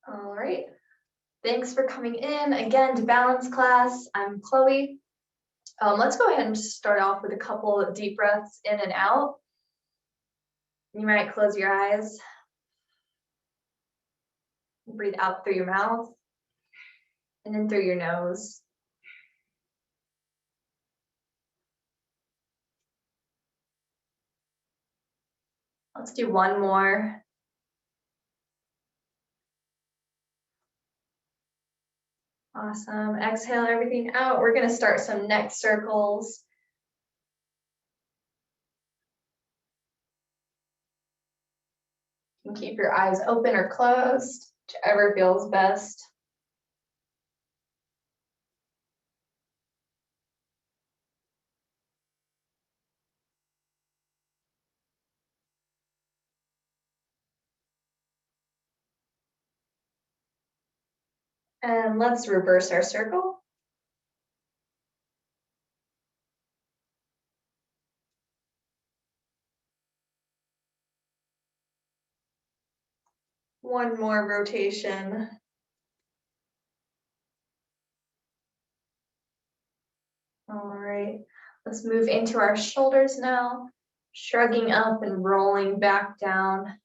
All right. Thanks for coming in again to balance class. I'm Chloe. Let's go ahead and start off with a couple of deep breaths in and out. You might close your eyes. Breathe out through your mouth and in through your nose. Let's do one more. Awesome. Exhale everything out. We're going to start some neck circles. You can keep your eyes open or closed, whichever feels best. And let's reverse our circle. One more rotation. All right, let's move into our shoulders now, shrugging up and rolling back down.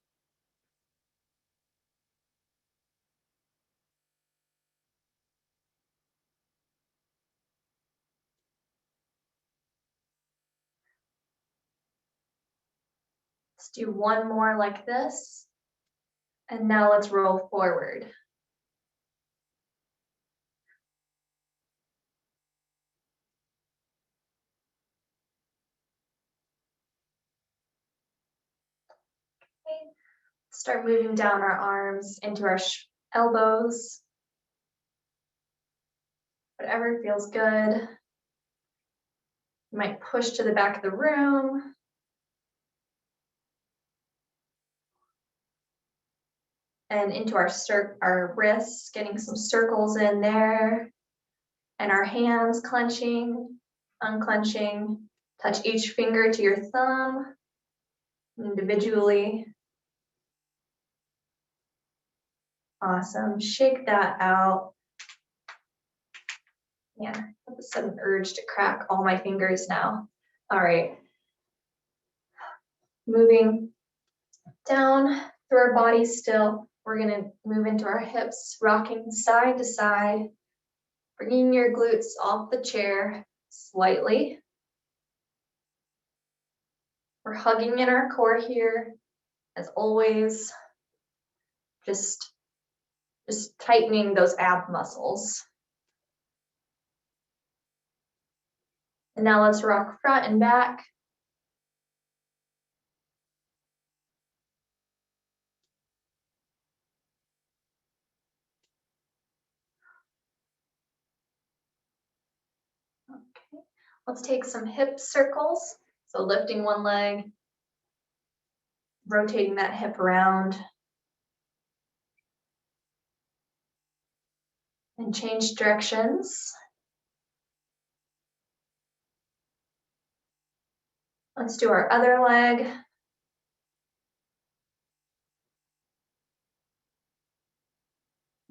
Let's do one more like this. And now let's roll forward. Okay. Start moving down our arms into our elbows. Whatever feels good. You might push to the back of the room. And into our wrists, getting some circles in there. And our hands clenching, unclenching. Touch each finger to your thumb individually. Awesome. Shake that out. Yeah, I have a sudden urge to crack all my fingers now. All right. Moving down through our body still. We're going to move into our hips, rocking side to side, bringing your glutes off the chair slightly. We're hugging in our core here, as always. Just tightening those ab muscles. And now let's rock front and back. Okay, let's take some hip circles. So lifting one leg, rotating that hip around. And change directions. Let's do our other leg.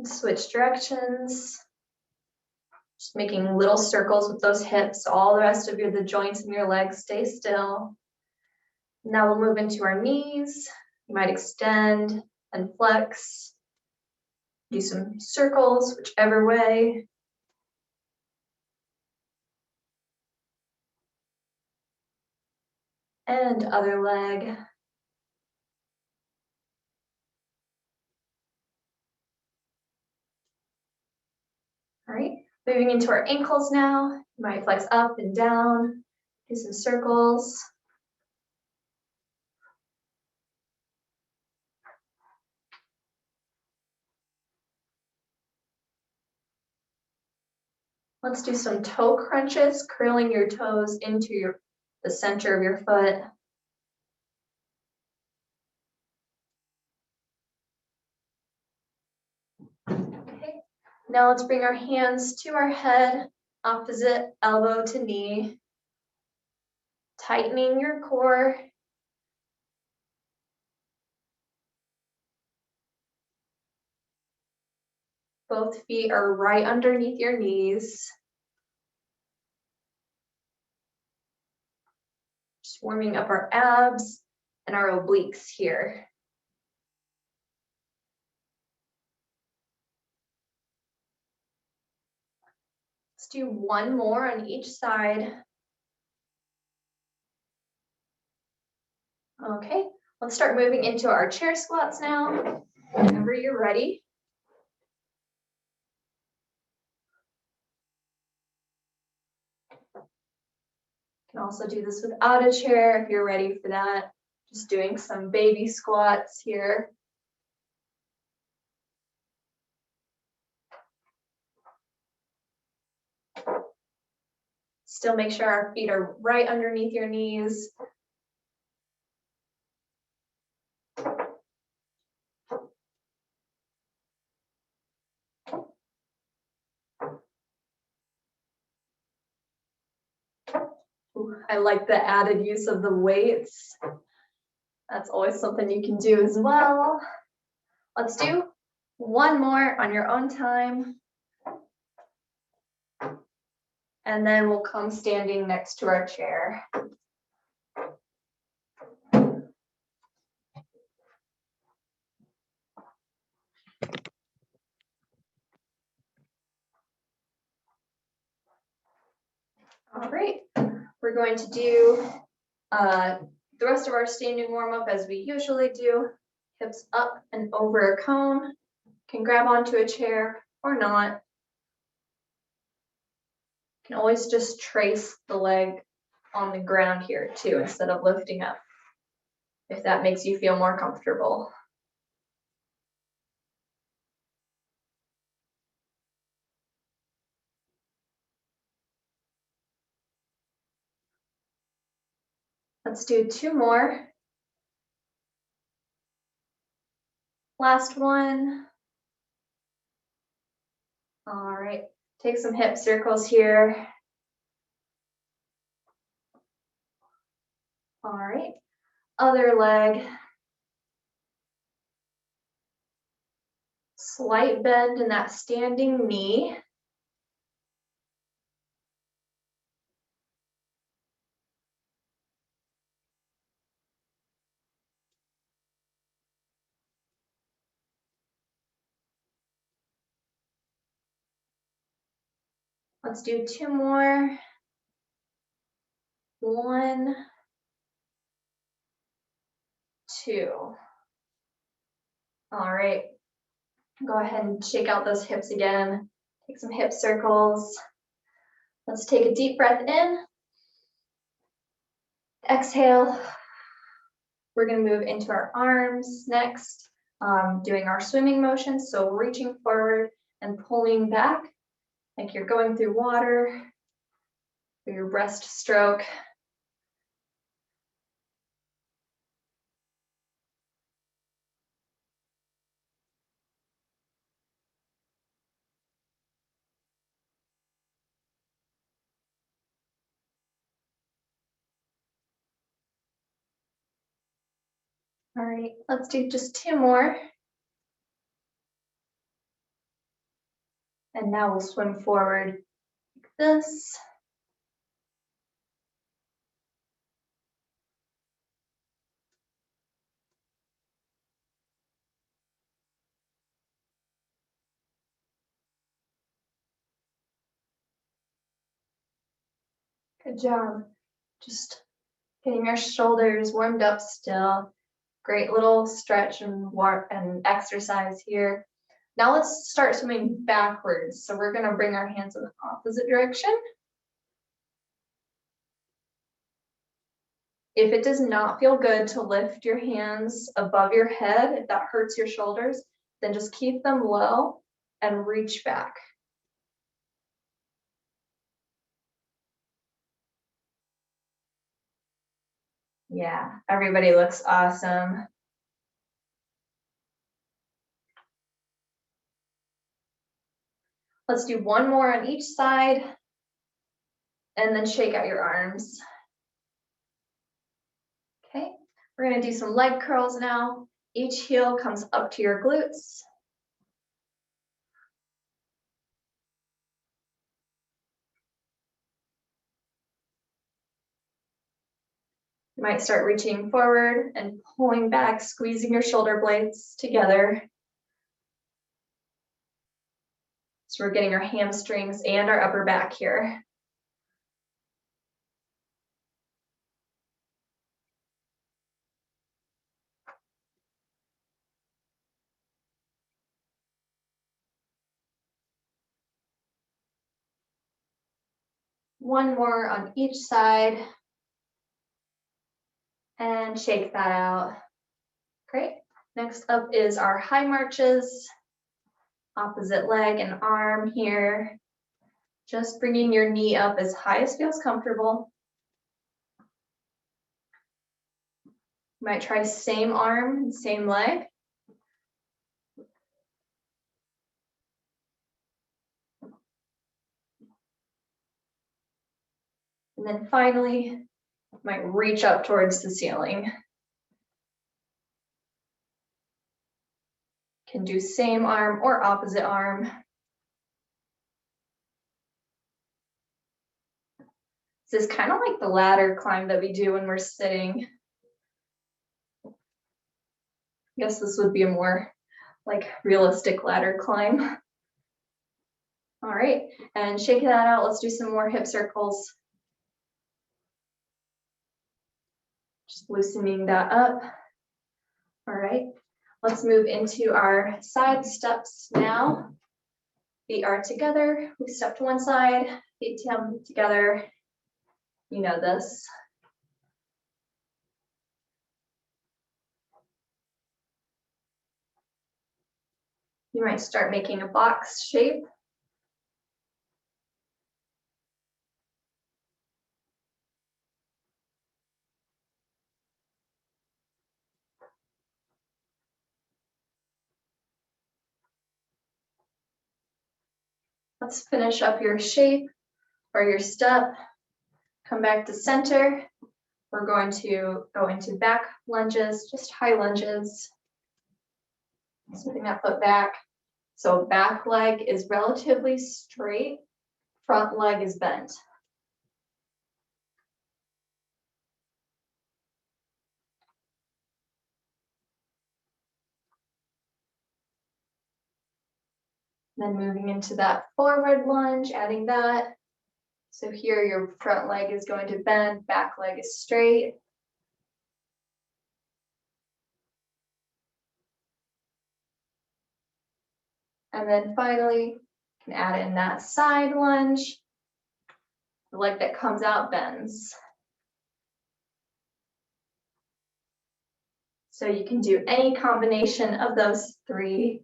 Switch directions. Just making little circles with those hips. All the rest of the joints in your legs stay still. Now we'll move into our knees. You might extend and flex. Do some circles, whichever way. And other leg. All right, moving into our ankles now. You might flex up and down, do some circles. Let's do some toe crunches, curling your toes into the center of your foot. Okay, now let's bring our hands to our head, opposite elbow to knee. Tightening your core. Both feet are right underneath your knees. Just warming up our abs and our obliques here. Let's do one more on each side. Okay, let's start moving into our chair squats now. Whenever you're ready. You can also do this without a chair if you're ready for that. Just doing some baby squats here. Still make sure our feet are right underneath your knees. Ooh, I like the added use of the weights. That's always something you can do as well. Let's do one more on your own time. And then we'll come standing next to our chair. All right, we're going to do the rest of our standing warm-up as we usually do. Hips up and over a cone. Can grab onto a chair or not. You can always just trace the leg on the ground here too, instead of lifting up, if that makes you feel more comfortable. Let's do two more. Last one. All right, take some hip circles here. All right, other leg. Slight bend in that standing knee. Let's do two more. One, two. All right, go ahead and shake out those hips again. Take some hip circles. Let's take a deep breath in. Exhale. We're going to move into our arms next, doing our swimming motion. So reaching forward and pulling back like you're going through water for your breaststroke. All right, let's do just two more. And now we'll swim forward like this. Good job. Just getting our shoulders warmed up still. Great little stretch and exercise here. Now let's start swimming backwards. So we're gonna bring our hands in the opposite direction. If it does not feel good to lift your hands above your head, if that hurts your shoulders, then just keep them low and reach back. Yeah, everybody looks awesome. Let's do one more on each side and then shake out your arms. Okay, we're gonna do some leg curls now. Each heel comes up to your glutes. You might start reaching forward and pulling back, squeezing your shoulder blades together. So we're getting our hamstrings and our upper back here. One more on each side. And shake that out. Great. Next up is our high marches. Opposite leg and arm here. Just bringing your knee up as high as feels comfortable. You might try same arm, same leg. And then finally, you might reach up towards the ceiling. Can do same arm or opposite arm. This is kind of like the ladder climb that we do when we're sitting. I guess this would be a more like realistic ladder climb. All right, and shake that out. Let's do some more hip circles. Just loosening that up. All right, let's move into our side steps now. Feet are together. We step to one side, feet come together. You know this. You might start making a box shape. Let's finish up your shape or your step. Come back to center. We're going to go into back lunges, just high lunges. Sweeping that foot back. So back leg is relatively straight, front leg is bent. Then moving into that forward lunge, adding that. So here your front leg is going to bend, back leg is straight. And then finally, you can add in that side lunge. The leg that comes out bends. So you can do any combination of those three.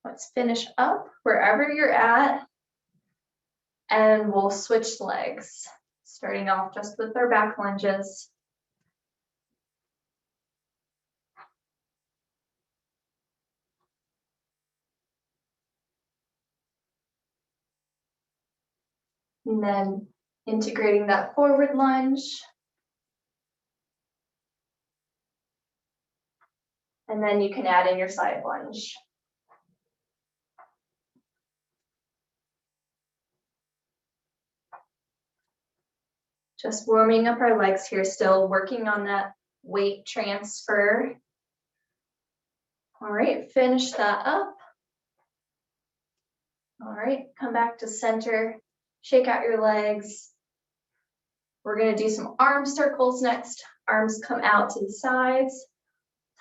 Let's finish up wherever you're at. And we'll switch legs, starting off just with our back lunges. And then integrating that forward lunge. And then you can add in your side lunge. Just warming up our legs here, still working on that weight transfer. All right, finish that up. All right, come back to center, shake out your legs. We're gonna do some arm circles next. Arms come out to the sides,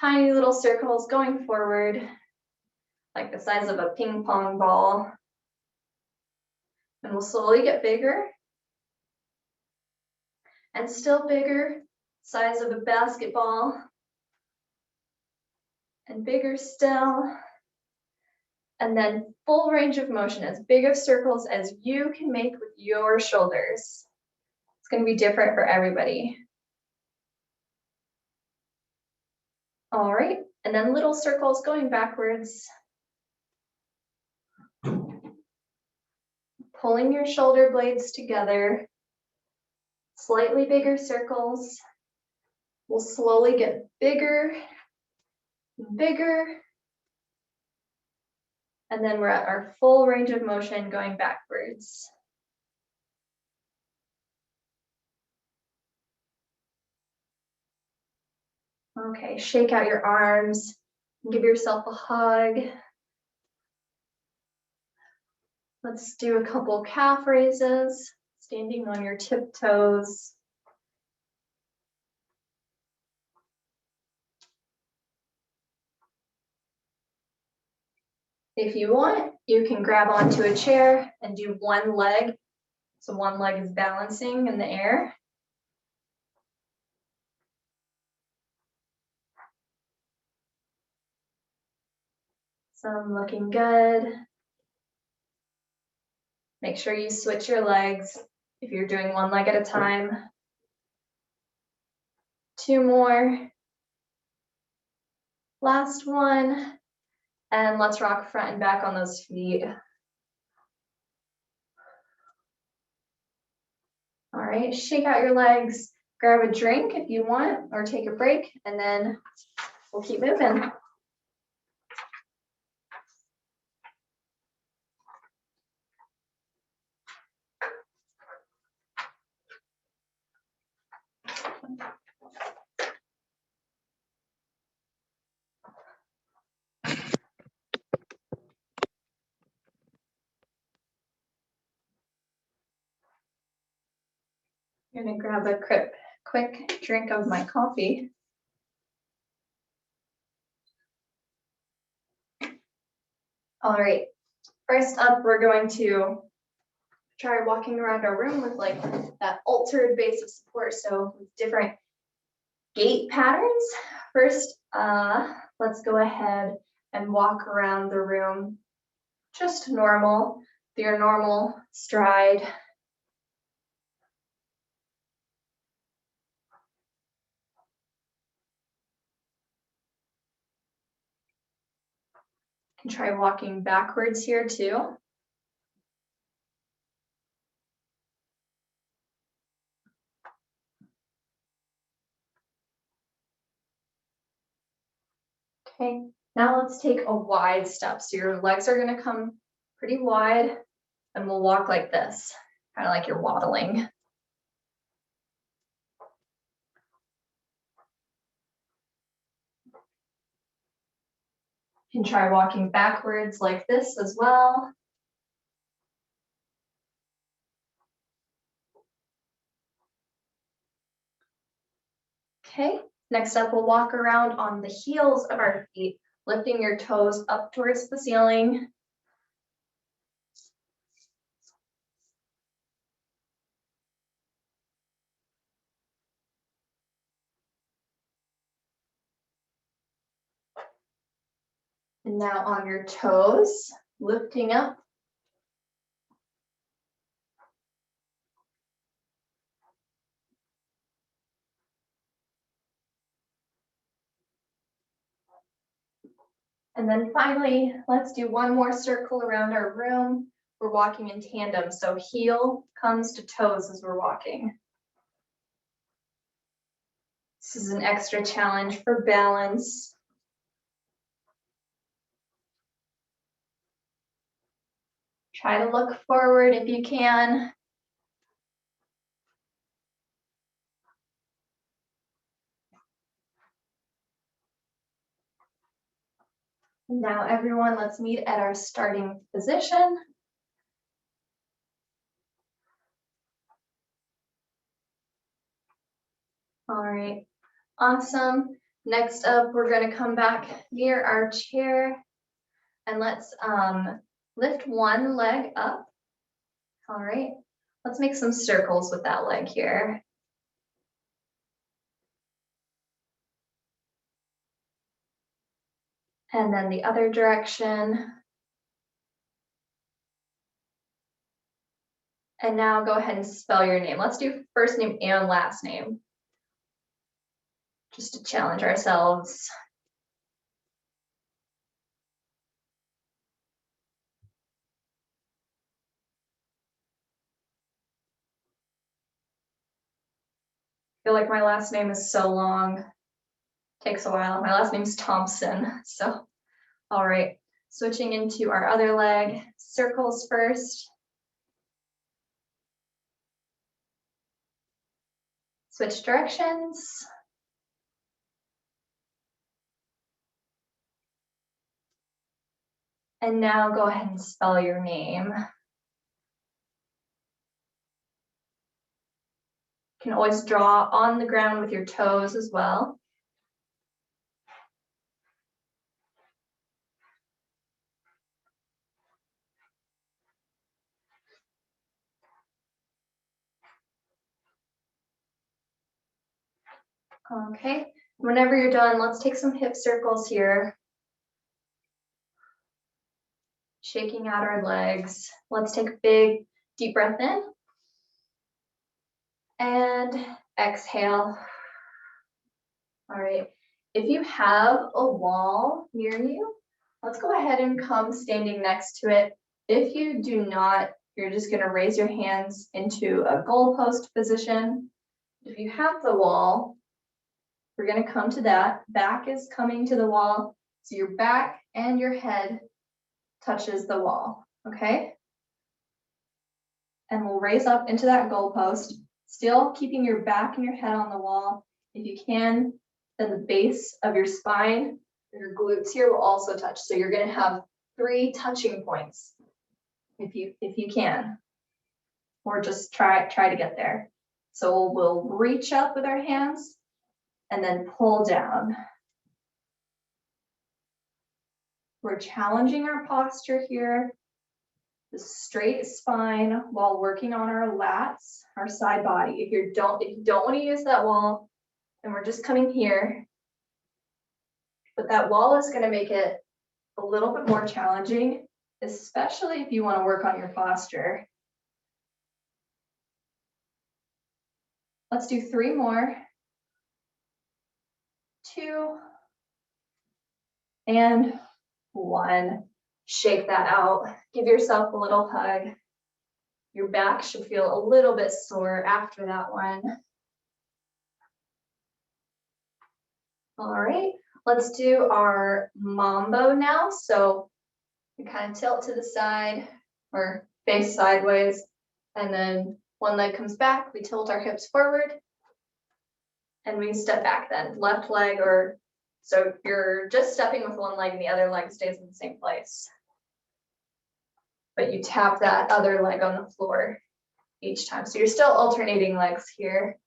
tiny little circles going forward, like the size of a ping pong ball. And we'll slowly get bigger and still bigger, size of a basketball, and bigger still. And then full range of motion, as big of circles as you can make with your shoulders. It's going to be different for everybody. All right, and then little circles going backwards. Pulling your shoulder blades together. Slightly bigger circles. We'll slowly get bigger, bigger. And then we're at our full range of motion going backwards. Okay, shake out your arms, give yourself a hug. Let's do a couple calf raises, standing on your tiptoes. If you want, you can grab onto a chair and do one leg. So one leg is balancing in the air. Some looking good. Make sure you switch your legs if you're doing one leg at a time. 2 more. Last one. And let's rock front and back on those feet. All right, shake out your legs, grab a drink if you want, or take a break, and then we'll keep moving. I'm gonna grab a quick drink of my coffee. All right, first up, we're going to try walking around our room with like that altered base of support. So with different gait patterns. First, let's go ahead and walk around the room just normal, your normal stride. You can try walking backwards here too. Okay, now let's take a wide step. So your legs are gonna come pretty wide and we'll walk like this, kind of like you're waddling. You can try walking backwards like this as well. Okay, next up, we'll walk around on the heels of our feet, lifting your toes up towards the ceiling. And now on your toes, lifting up. And then finally, let's do one more circle around our room. We're walking in tandem, so heel comes to toes as we're walking. This is an extra challenge for balance. Try to look forward if you can. Now everyone, let's meet at our starting position. All right, awesome. Next up, we're going to come back near our chair and let's lift one leg up. All right, let's make some circles with that leg here. And then the other direction. And now go ahead and spell your name. Let's do first name and last name, just to challenge ourselves. I feel like my last name is so long, takes a while. My last name is Thompson, so all right. Switching into our other leg, circles first. Switch directions. And now go ahead and spell your name. You can always draw on the ground with your toes as well. Okay, whenever you're done, let's take some hip circles here. Shaking out our legs. Let's take a big, deep breath in. And exhale. All right, if you have a wall near you, let's go ahead and come standing next to it. If you do not, you're just gonna raise your hands into a goalpost position. If you have the wall, we're gonna come to that. Back is coming to the wall, so your back and your head touches the wall, okay? And we'll raise up into that goalpost, still keeping your back and your head on the wall. If you can, then the base of your spine, your glutes here will also touch. So you're gonna have 3 touching points if you can, or just try to get there. So we'll reach up with our hands and then pull down. We're challenging our posture here, the straight spine while working on our lats, our side body. If you don't want to use that wall, then we're just coming here. But that wall is going to make it a little bit more challenging, especially if you want to work on your posture. Let's do 3 more. 2 and 1. Shake that out. Give yourself a little hug. Your back should feel a little bit sore after that one. All right, let's do our mambo now. So we kind of tilt to the side or face sideways, and then one leg comes back, we tilt our hips forward, and we step back then. Left leg, or so you're just stepping with one leg and the other leg stays in the same place. But you tap that other leg on the floor each time. So you're still alternating legs here.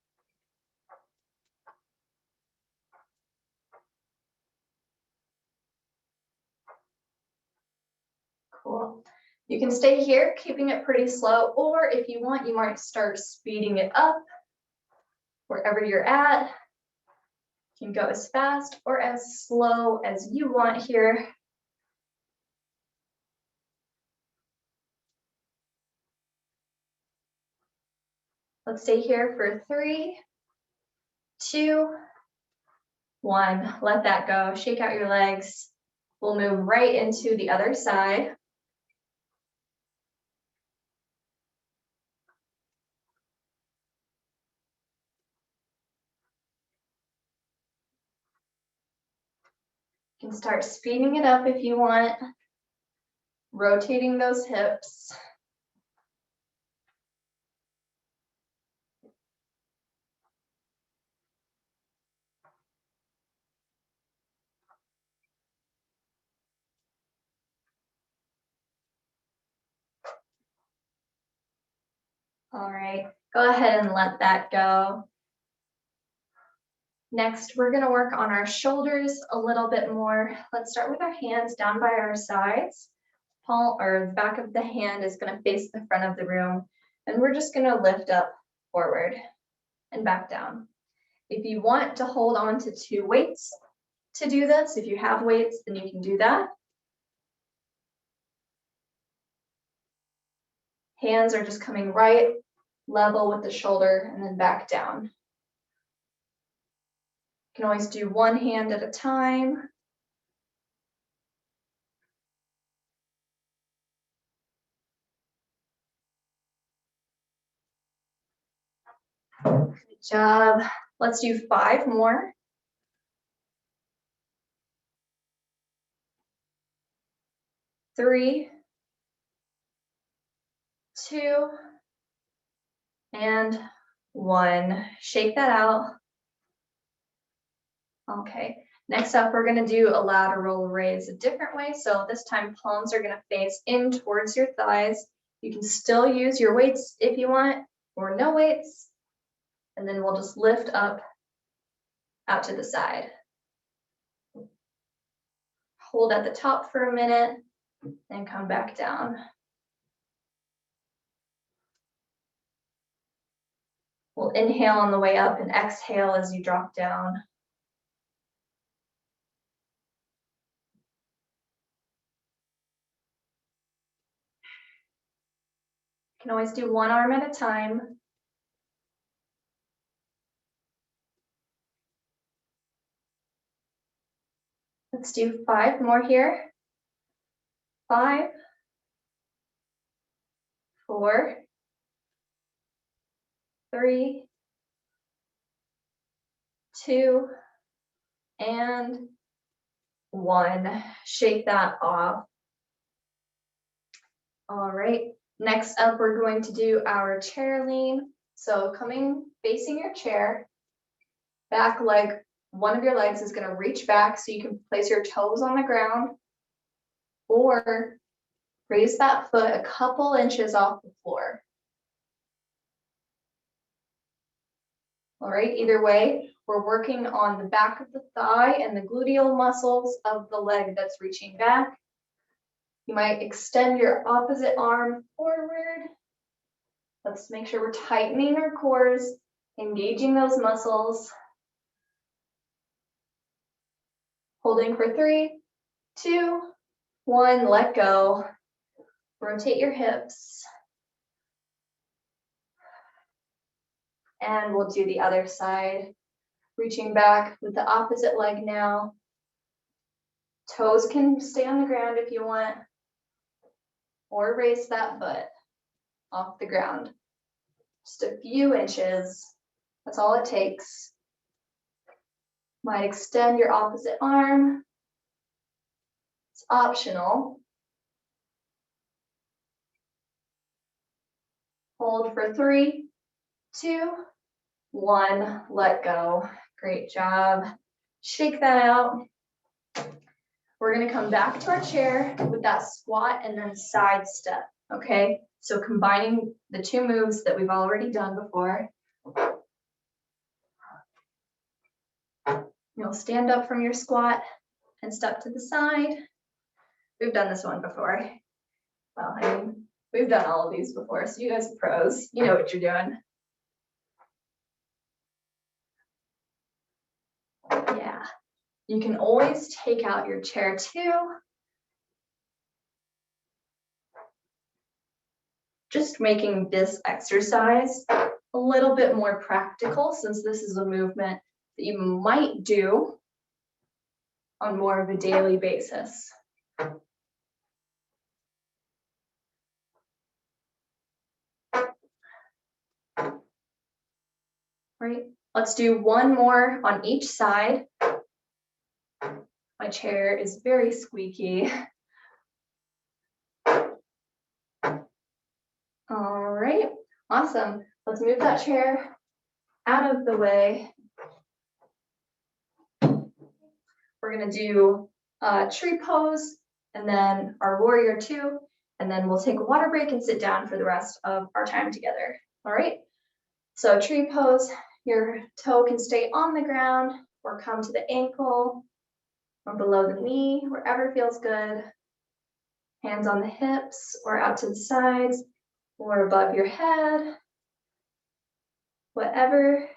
Cool. You can stay here, keeping it pretty slow, or if you want, you might start speeding it up. Wherever you're at, you can go as fast or as slow as you want here. Let's stay here for 3, 2, 1. Let that go. Shake out your legs. We'll move right into the other side. You can start speeding it up if you want, rotating those hips. All right, go ahead and let that go. Next, we're going to work on our shoulders a little bit more. Let's start with our hands down by our sides. Palm or the back of the hand is going to face the front of the room, and we're just going to lift up forward and back down. If you want to hold on to 2 weights to do this, if you have weights, then you can do that. Hands are just coming right level with the shoulder and then back down. You can always do one hand at a time. Good job. Let's do 5 more. 3, 2, and 1. Shake that out. Okay, next up, we're gonna do a lateral raise a different way. So this time palms are gonna face in towards your thighs. You can still use your weights if you want, or no weights. And then we'll just lift up out to the side. Hold at the top for a minute, and come back down. We'll inhale on the way up and exhale as you drop down. You can always do one arm at a time. Let's do 5 more here. 5, 4, 3, 2, and 1. Shake that off. All right, next up, we're going to do our chair lean. So coming, facing your chair, back leg, one of your legs is gonna reach back so you can place your toes on the ground, or raise that foot a couple inches off the floor. All right, either way, we're working on the back of the thigh and the gluteal muscles of the leg that's reaching back. You might extend your opposite arm forward. Let's make sure we're tightening our cores, engaging those muscles. Holding for 3, 2, 1, let go. Rotate your hips. And we'll do the other side. Reaching back with the opposite leg now. Toes can stay on the ground if you want, or raise that foot off the ground. Just a few inches, that's all it takes. Might extend your opposite arm. It's optional. Hold for 3, 2, 1, let go. Great job. Shake that out. We're gonna come back to our chair with that squat and then side step, okay? So combining the 2 moves that we've already done before. You'll stand up from your squat and step to the side. We've done this one before. Well, I mean, we've done all of these before, so you guys are pros. You know what you're doing. Yeah. You can always take out your chair too. Just making this exercise a little bit more practical, since this is a movement that you might do on more of a daily basis. Right, let's do 1 more on each side. My chair is very squeaky. All right, awesome. Let's move that chair out of the way. We're gonna do a tree pose and then our warrior 2, and then we'll take a water break and sit down for the rest of our time together. All right, so tree pose, your toe can stay on the ground or come to the ankle or below the knee, wherever feels good. Hands on the hips or out to the sides or above your head, whatever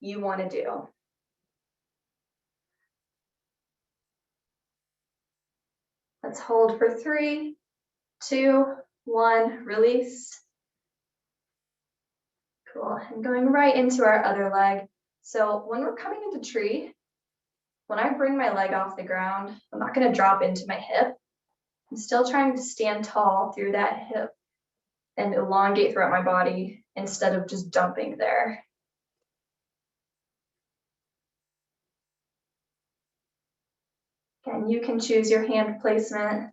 you want to do. Let's hold for 3, 2, 1, release. Cool, and going right into our other leg. So when we're coming into tree, when I bring my leg off the ground, I'm not going to drop into my hip. I'm still trying to stand tall through that hip and elongate throughout my body instead of just dumping there. Again, you can choose your hand placement.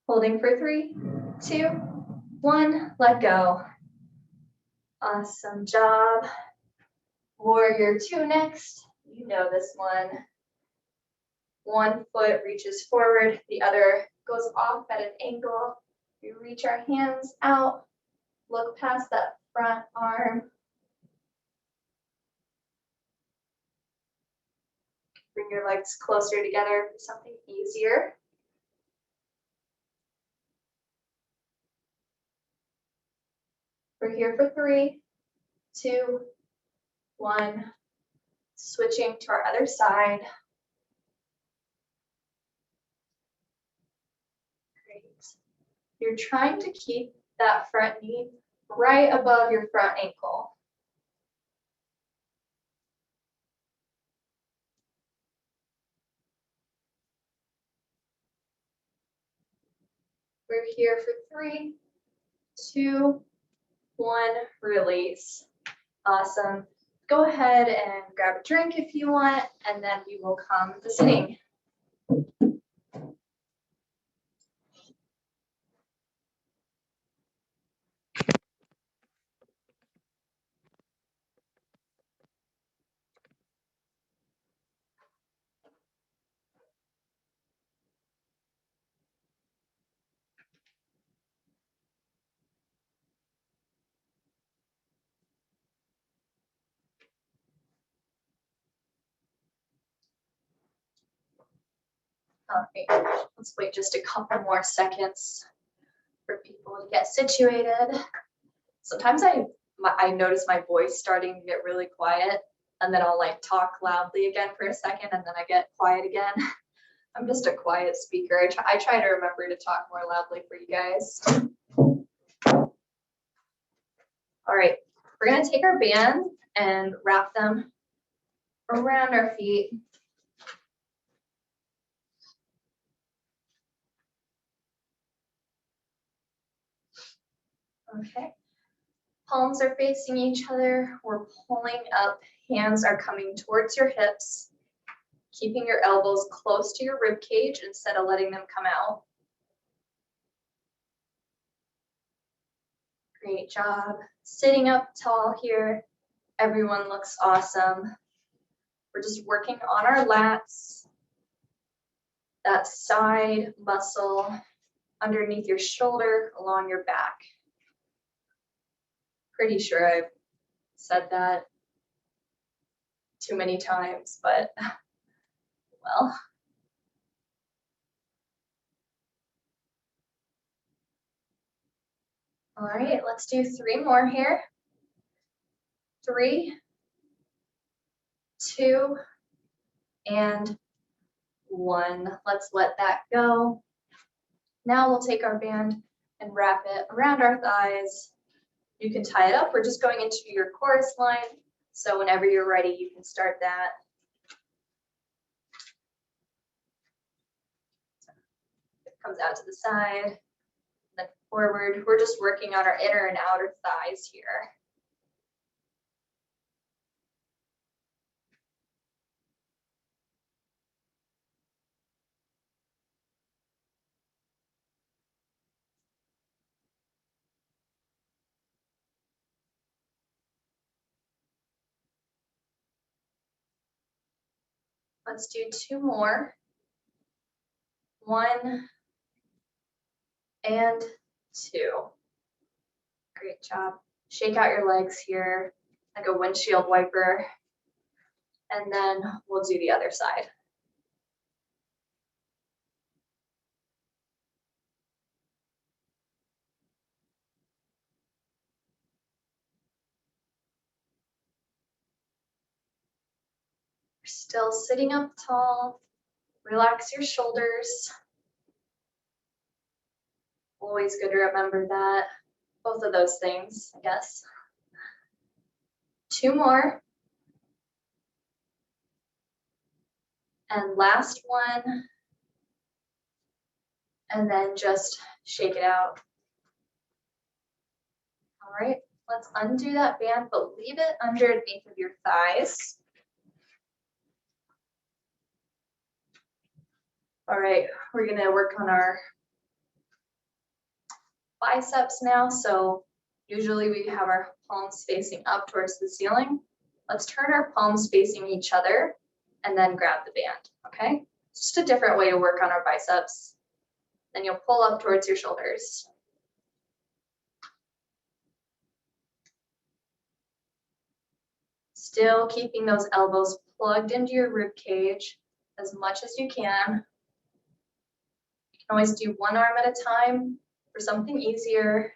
Holding for 3, 2, 1, let go. Awesome job. Warrior 2 next. You know this one. One foot reaches forward, the other goes off at an angle. We reach our hands out, look past that front arm. Bring your legs closer together for something easier. We're here for 3, 2, 1. Switching to our other side. Great. You're trying to keep that front knee right above your front ankle. We're here for 3, 2, 1, release. Awesome. Go ahead and grab a drink if you want, and then we will come to sitting. Okay, let's wait just a couple more seconds for people to get situated. Sometimes I notice my voice starting to get really quiet, and then I'll like talk loudly again for a second, and then I get quiet again. I'm just a quiet speaker. I try to remember to talk more loudly for you guys. All right, we're gonna take our band and wrap them around our feet. Okay, palms are facing each other. We're pulling up, hands are coming towards your hips, keeping your elbows close to your rib cage instead of letting them come out. Great job. Sitting up tall here. Everyone looks awesome. We're just working on our lats, that side muscle underneath your shoulder, along your back. Pretty sure I've said that too many times, but well. All right, let's do 3 more here. 3, 2, and 1. Let's let that go. Now we'll take our band and wrap it around our thighs. You can tie it up. We're just going into your chorus line. So whenever you're ready, you can start that. It comes out to the side, then forward. We're just working on our inner and outer thighs here. Let's do 2 more. 1 and 2. Great job. Shake out your legs here like a windshield wiper. And then we'll do the other side. You're still sitting up tall. Relax your shoulders. Always good to remember that. Both of those things, I guess. 2 more. And last one. And then just shake it out. All right, let's undo that band, but leave it underneath of your thighs. All right, we're gonna work on our biceps now. So usually we have our palms facing up towards the ceiling. Let's turn our palms facing each other and then grab the band, okay? Just a different way to work on our biceps. Then you'll pull up towards your shoulders. Still keeping those elbows plugged into your rib cage as much as you can. You can always do one arm at a time for something easier.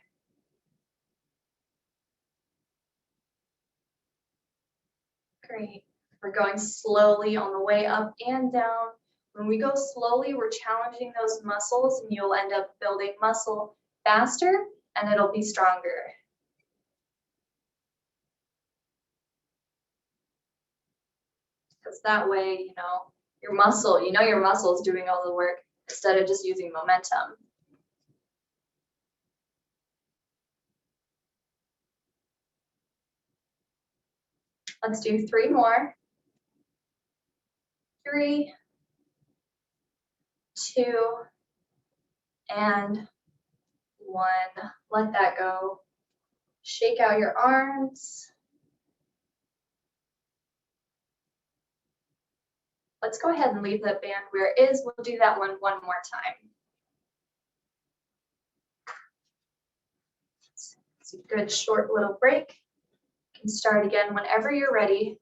Great. We're going slowly on the way up and down. When we go slowly, we're challenging those muscles and you'll end up building muscle faster and it'll be stronger. Because that way, your muscle is doing all the work instead of just using momentum. Let's do 3 more. 3, 2, and 1. Let that go. Shake out your arms. Let's go ahead and leave that band where it is. We'll do that one more time. It's a good short little break. You can start again whenever you're ready.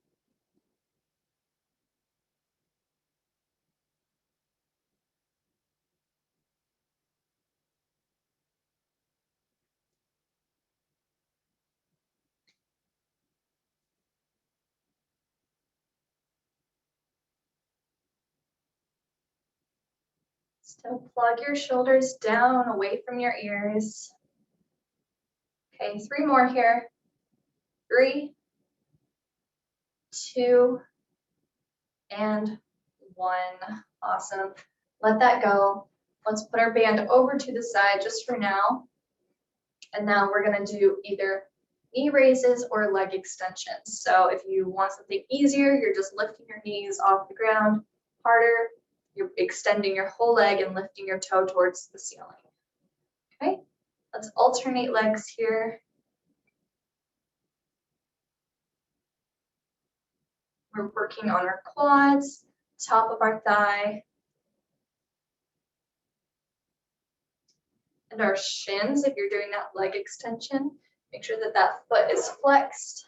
Still plug your shoulders down away from your ears. Okay, 3 more here. 3, 2, and 1. Awesome. Let that go. Let's put our band over to the side just for now. And now we're going to do either knee raises or leg extensions. So if you want something easier, you're just lifting your knees off the ground. Harder, you're extending your whole leg and lifting your toe towards the ceiling. Okay, let's alternate legs here. We're working on our quads, top of our thigh, and our shins. If you're doing that leg extension, make sure that that foot is flexed.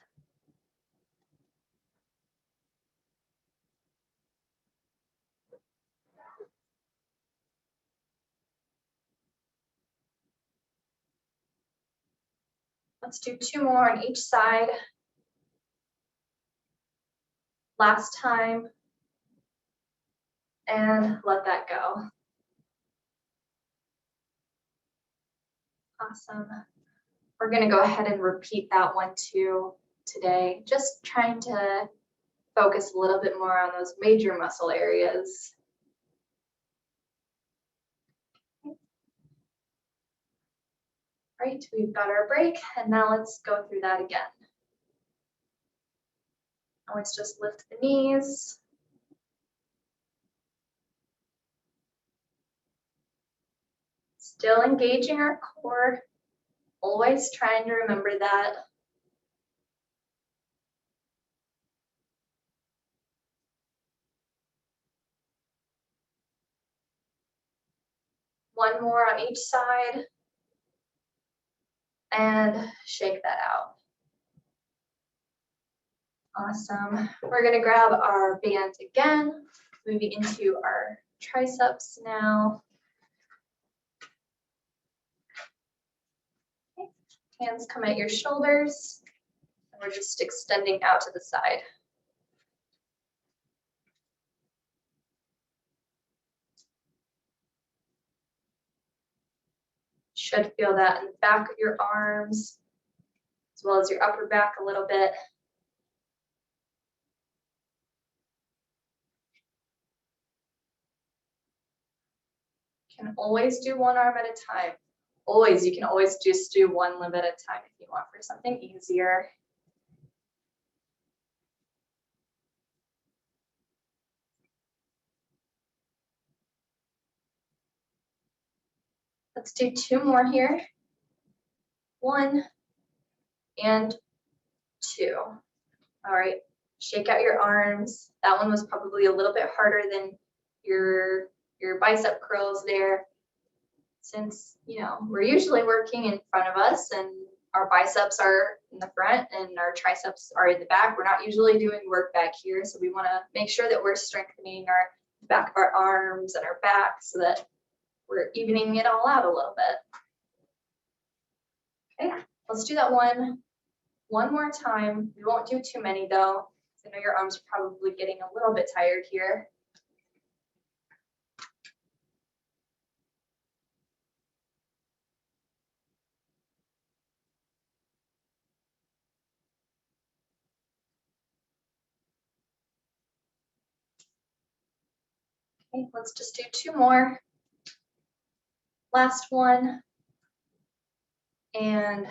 Let's do 2 more on each side. Last time. And let that go. Awesome. We're going to go ahead and repeat that one too today. Just trying to focus a little bit more on those major muscle areas. Right, we've got our break, and now let's go through that again. Always just lift the knees. Still engaging our core. Always trying to remember that. One more on each side. And shake that out. Awesome. We're going to grab our band again, moving into our triceps now. Okay. Hands come at your shoulders, and we're just extending out to the side. Should feel that in the back of your arms, as well as your upper back a little bit. You can always do one arm at a time. You can always just do one limb at a time if you want for something easier. Let's do 2 more here. 1 and 2. All right, shake out your arms. That one was probably a little bit harder than your bicep curls there, since, you know, we're usually working in front of us and our biceps are in the front and our triceps are in the back. We're not usually doing work back here, so we want to make sure that we're strengthening our back of our arms and our back so that we're evening it all out a little bit. Okay, let's do that one more time. We won't do too many though. I know your arms are probably getting a little bit tired here. Okay, let's just do 2 more. Last one. And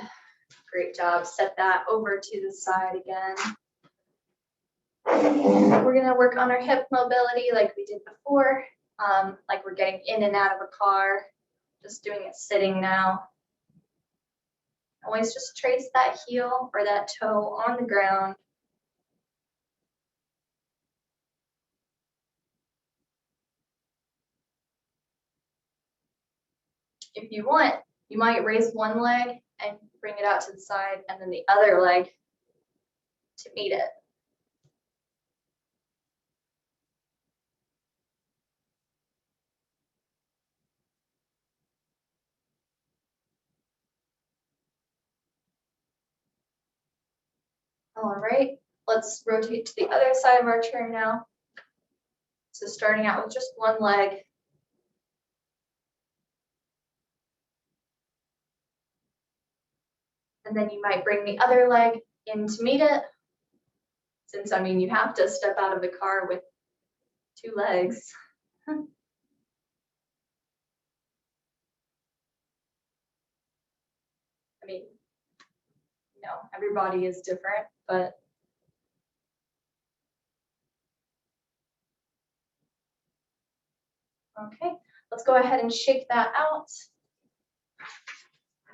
great job. Set that over to the side again. We're gonna work on our hip mobility like we did before, like we're getting in and out of a car, just doing it sitting now. Always just trace that heel or that toe on the ground. If you want, you might raise one leg and bring it out to the side and then the other leg to meet it. All right, let's rotate to the other side of our chair now. So starting out with just one leg. And then you might bring the other leg in to meet it. Since, I mean, you have to step out of the car with 2 legs. I mean, you know, every body is different, but okay, let's go ahead and shake that out.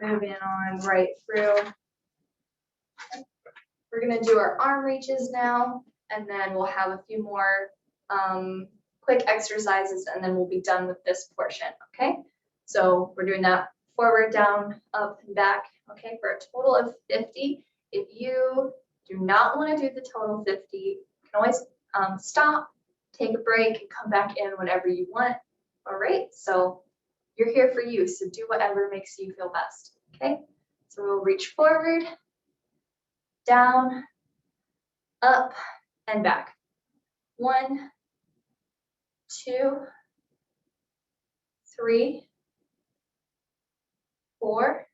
Moving on right through. We're gonna do our arm reaches now, and then we'll have a few more quick exercises, and then we'll be done with this portion, okay? So we're doing that forward, down, up, and back, okay, for a total of 50. If you do not want to do the total 50, you can always stop, take a break, and come back in whenever you want. All right, so you're here for you, so do whatever makes you feel best, okay? So we'll reach forward, down, up, and back. 1, 2, 3, 4,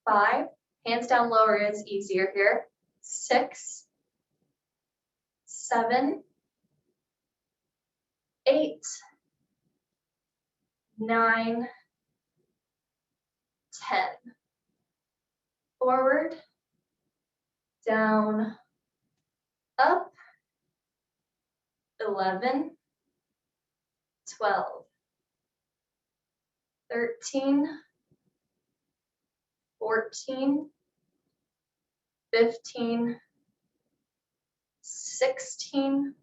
5. Hands down lower is easier here. 6, 7, 8, 9, 10. Forward, down, up, 11, 12, 13, 14, 15, 16,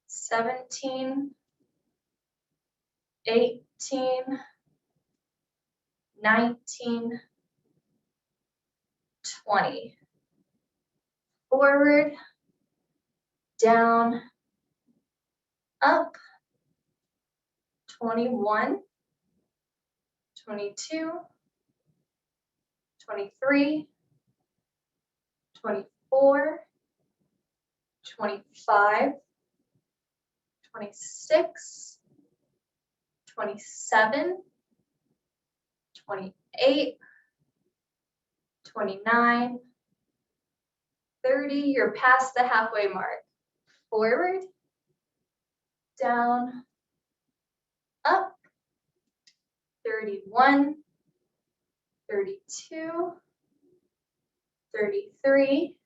17, 18, 19, 20. Forward, down, up, 21, 22, 23, 24, 25, 26, 27, 28, 29, 30. You're past the halfway mark. Forward, down, up, 31, 32, 33,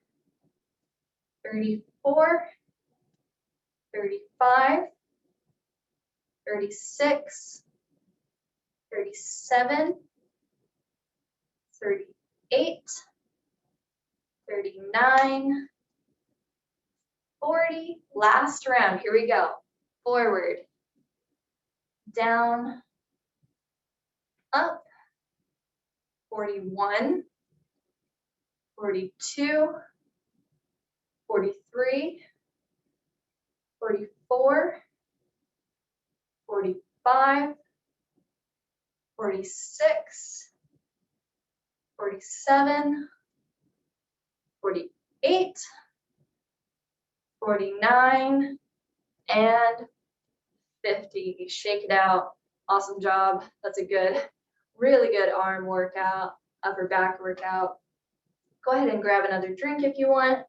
34, 35, 36, 37, 38, 39, 40. Last round. Here we go. Forward, down, up. 41, 42, 43, 44, 45, 46, 47, 48, 49, and 50. Shake it out. Awesome job. That's a good, really good arm workout, upper back workout. Go ahead and grab another drink if you want.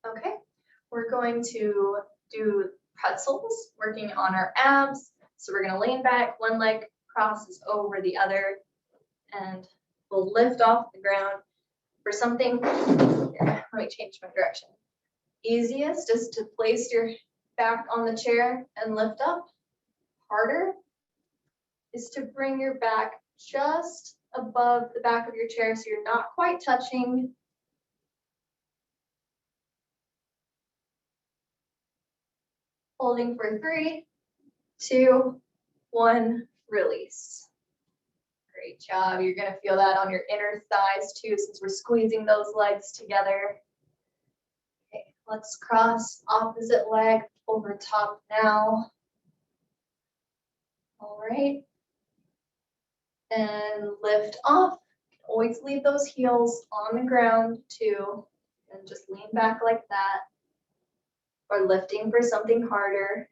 Okay, we're going to do pretzels, working on our abs. So we're gonna lean back, one leg crosses over the other, and we'll lift off the ground. For something, here, let me change my direction. Easiest is to place your back on the chair and lift up. Harder is to bring your back just above the back of your chair so you're not quite touching. Holding for 3, 2, 1, release. Great job. You're going to feel that on your inner thighs too, since we're squeezing those legs together. Okay, let's cross opposite leg over top now. All right. And lift off. Always leave those heels on the ground too. And just lean back like that. Or lifting for something harder.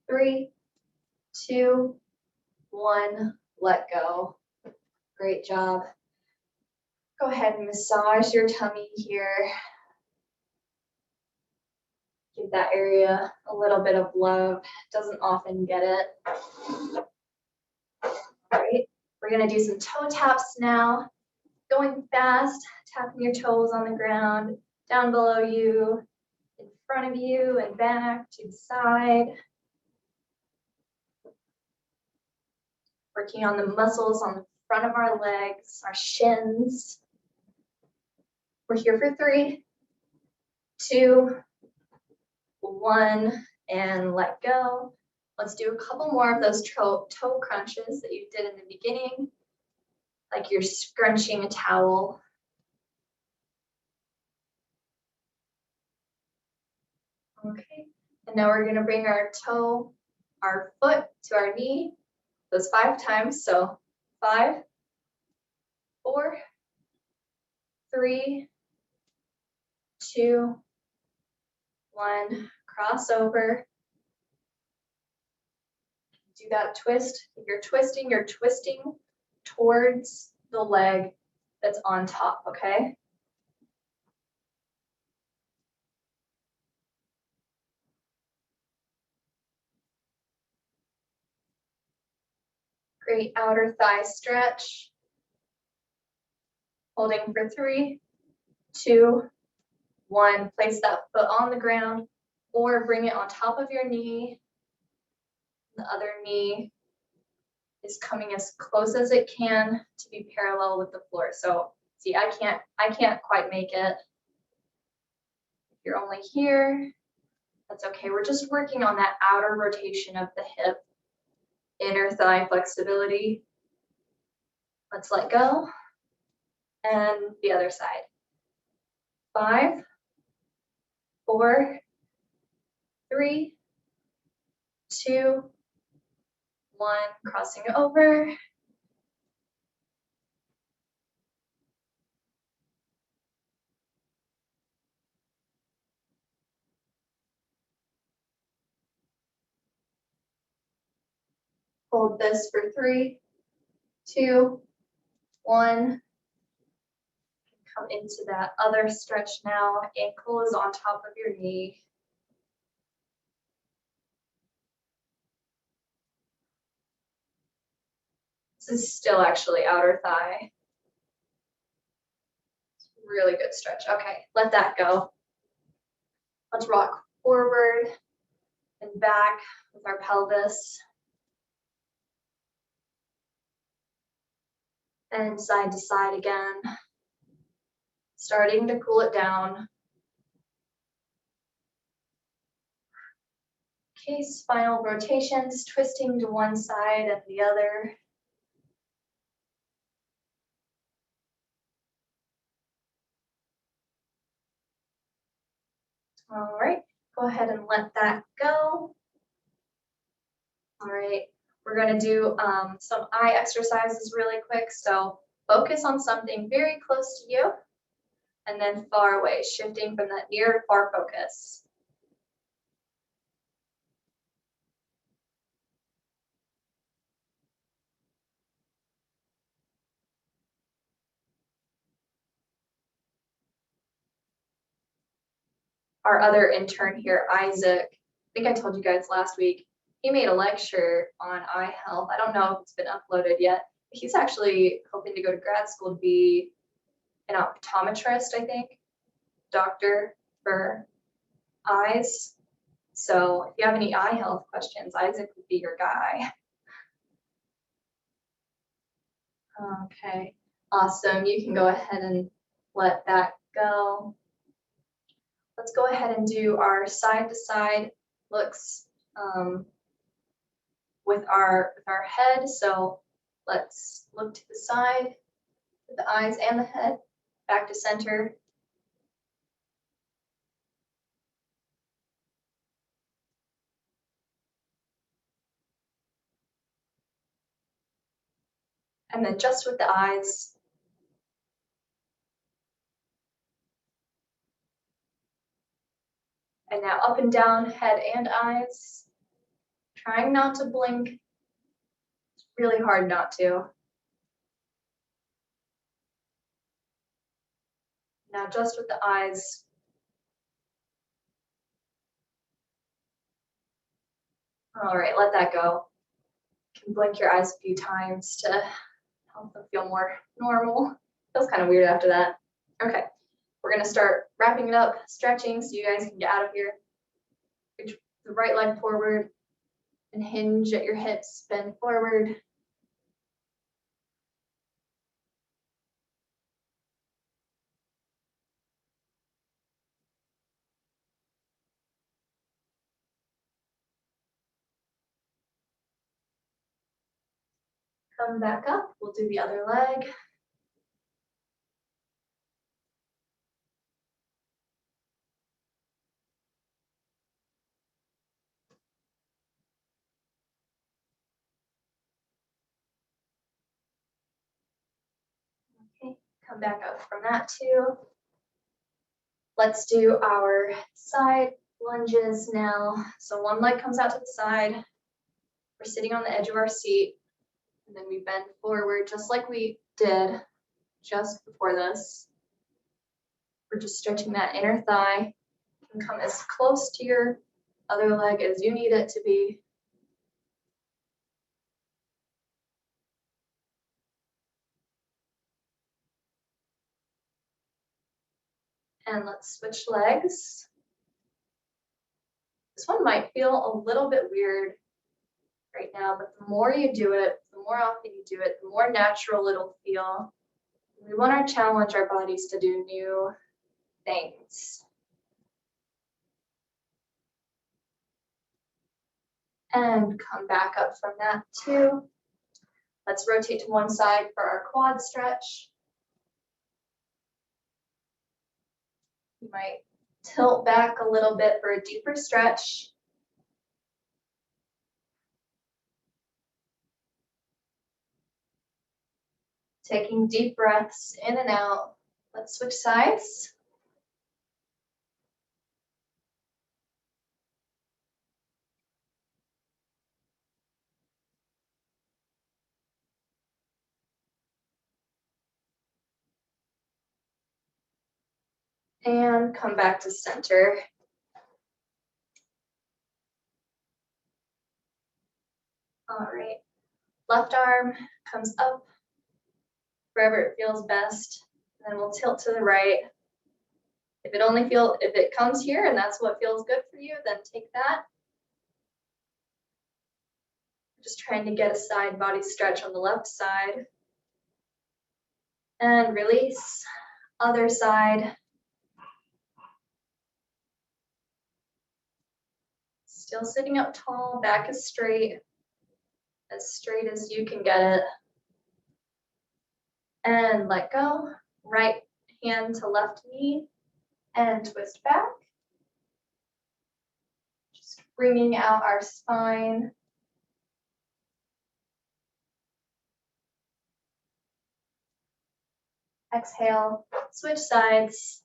3, 2, 1, let go. Great job. Go ahead and massage your tummy here. Give that area a little bit of love. Doesn't often get it. All right, we're gonna do some toe taps now. Going fast, tapping your toes on the ground, down below you, in front of you, and back to the side. Working on the muscles on the front of our legs, our shins. We're here for 3, 2, 1, and let go. Let's do a couple more of those toe crunches that you did in the beginning, like you're scrunching a towel. Okay, and now we're gonna bring our foot to our knee, those 5 times. So 5, 4, 3, 2, 1, cross over. Do that twist. If you're twisting towards the leg that's on top, okay? Great outer thigh stretch. Holding for 3, 2, 1. Place that foot on the ground or bring it on top of your knee. The other knee is coming as close as it can to be parallel with the floor. So see, I can't quite make it. If you're only here, that's okay. We're just working on that outer rotation of the hip, inner thigh flexibility. Let's let go. And the other side. 5, 4, 3, 2, 1, crossing over. Hold this for 3, 2, 1. Come into that other stretch now. Ankle is on top of your knee. This is still actually outer thigh. Really good stretch. Okay, let that go. Let's rock forward and back with our pelvis. And side to side again. Starting to cool it down. Okay, spinal rotations, twisting to one side and the other. All right, go ahead and let that go. All right, we're gonna do some eye exercises really quick. So focus on something very close to you and then far away, shifting from that near to far focus. Our other intern here, Isaac, I think I told you guys last week, he made a lecture on eye health. I don't know if it's been uploaded yet. But he's actually hoping to go to grad school to be an optometrist, I think, doctor for eyes. So if you have any eye health questions, Isaac would be your guy. Okay, awesome. You can go ahead and let that go. Let's go ahead and do our side to side looks with our head. So let's look to the side, with the eyes and the head, back to center. And then just with the eyes. And now up and down, head and eyes. Trying not to blink. It's really hard not to. Now just with the eyes. All right, let that go. You can blink your eyes a few times to help them feel more normal. Feels kind of weird after that. Okay, we're gonna start wrapping it up, stretching so you guys can get out of here. Reach the right leg forward and hinge at your hips, bend forward. Come back up, we'll do the other leg. Okay, come back up from that too. Let's do our side lunges now. So one leg comes out to the side. We're sitting on the edge of our seat, and then we bend forward just like we did just before this. We're just stretching that inner thigh. You can come as close to your other leg as you need it to be. And let's switch legs. This one might feel a little bit weird right now, but the more you do it, the more often you do it, the more natural it'll feel. We want to challenge our bodies to do new things. And come back up from that too. Let's rotate to one side for our quad stretch. You might tilt back a little bit for a deeper stretch. Taking deep breaths in and out. Let's switch sides. And come back to center. All right, Left arm comes up wherever it feels best, and then we'll tilt to the right. If it comes here and that's what feels good for you, then take that. Just trying to get a side body stretch on the left side. And release, other side. Still sitting up tall, back is straight as you can get it. And let go, right hand to left knee, and twist back. Just bringing out our spine. Exhale, switch sides.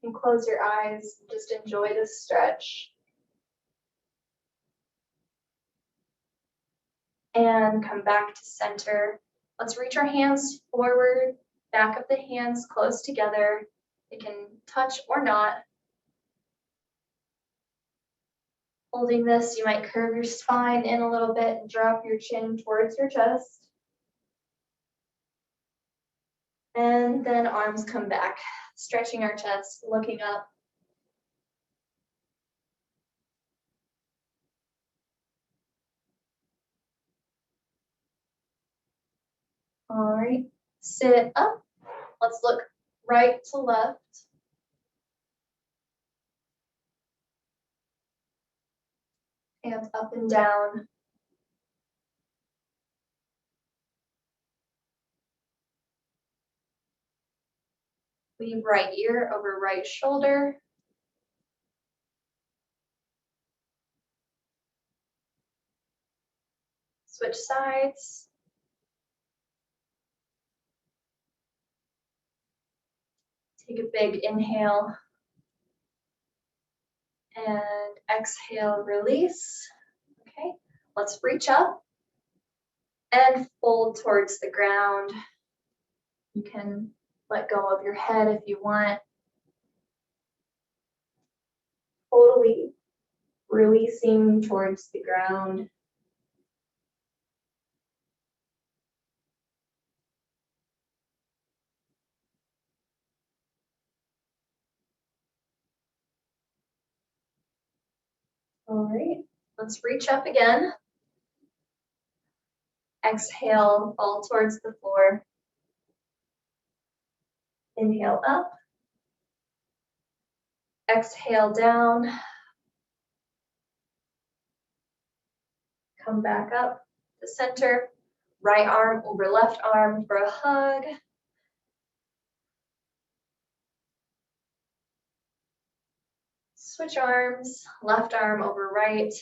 You can close your eyes, just enjoy this stretch. And come back to center. Let's reach our hands forward, back of the hands close together. They can touch or not. Holding this, you might curve your spine in a little bit and drop your chin towards your chest. And then arms come back, stretching our chest, looking up. All right, sit up. Let's look right to left. Hands up and down. Leave right ear over right shoulder. Switch sides. Take a big inhale. And exhale, release. Okay, let's reach up and fold towards the ground. You can let go of your head if you want. Totally releasing towards the ground. All right, let's reach up again. Exhale, fall towards the floor. Inhale up. Exhale down. Come back up to center. Right arm over left arm for a hug. Switch arms, left arm over right.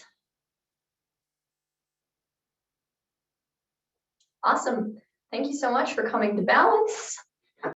Awesome. Thank you so much for coming to balance.